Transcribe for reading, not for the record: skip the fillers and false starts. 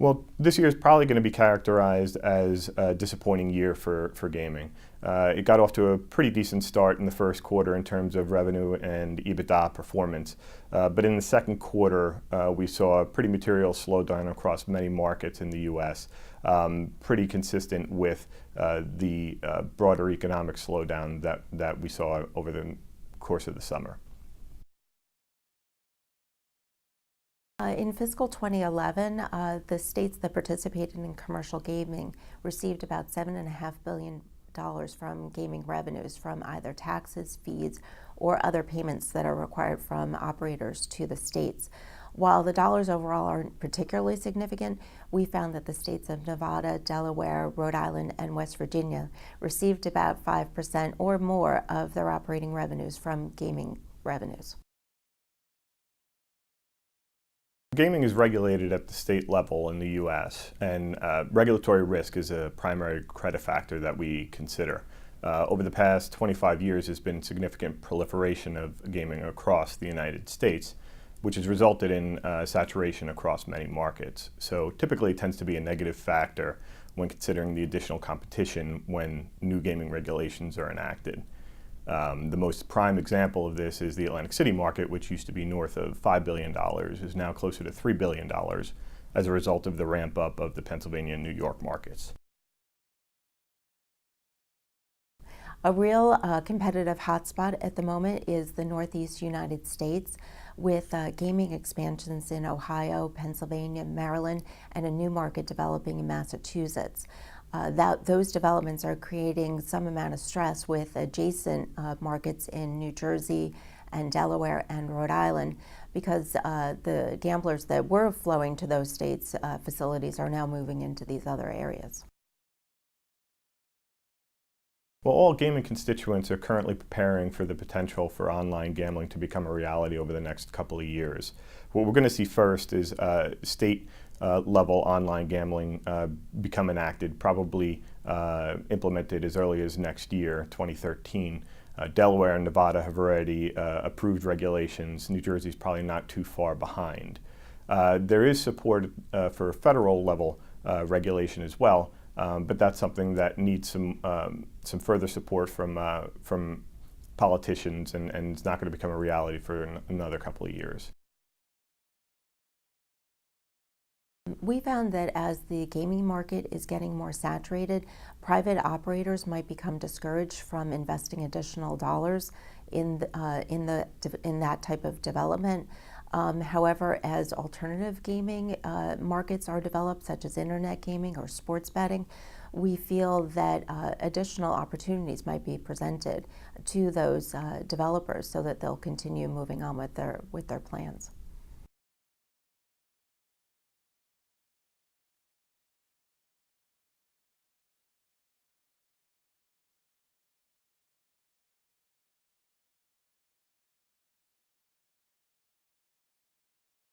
Well, this year is probably going to be characterized as a disappointing year for gaming. It got off to a pretty decent start in the first quarter in terms of revenue and EBITDA performance. But in the second quarter, we saw a pretty material slowdown across many markets in the U.S., pretty consistent with the broader economic slowdown that we saw over the course of the summer. In fiscal 2011, the states that participated in commercial gaming received about $7.5 billion from gaming revenues from either taxes, fees, or other payments that are required from operators to the states. While the dollars overall aren't particularly significant, we found that the states of Nevada, Delaware, Rhode Island, and West Virginia received about 5% or more of their operating revenues from gaming revenues. Gaming is regulated at the state level in the U.S., and regulatory risk is a primary credit factor that we consider. Over the past 25 years, there's been significant proliferation of gaming across the United States, which has resulted in saturation across many markets. So typically it tends to be a negative factor when considering the additional competition when new gaming regulations are enacted. The most prime example of this is the Atlantic City market, which used to be north of $5 billion, is now closer to $3 billion as a result of the ramp up of the Pennsylvania and New York markets. A real competitive hotspot at the moment is the Northeast United States, with gaming expansions in Ohio, Pennsylvania, Maryland, and a new market developing in Massachusetts. Those developments are creating some amount of stress with adjacent markets in New Jersey and Delaware and Rhode Island, because the gamblers that were flowing to those states' facilities are now moving into these other areas. Well, all gaming constituents are currently preparing for the potential for online gambling to become a reality over the next couple of years. What we're going to see first is state level online gambling become enacted, probably implemented as early as next year, 2013. Delaware and Nevada have already approved regulations. New Jersey is probably not too far behind. There is support for federal level regulation as well, but that's something that needs some further support from politicians, and it's not going to become a reality for another couple of years. We found that as the gaming market is getting more saturated, private operators might become discouraged from investing additional dollars in that type of development. However, as alternative gaming markets are developed, such as internet gaming or sports betting, we feel that additional opportunities might be presented to those developers so that they'll continue moving on with their plans.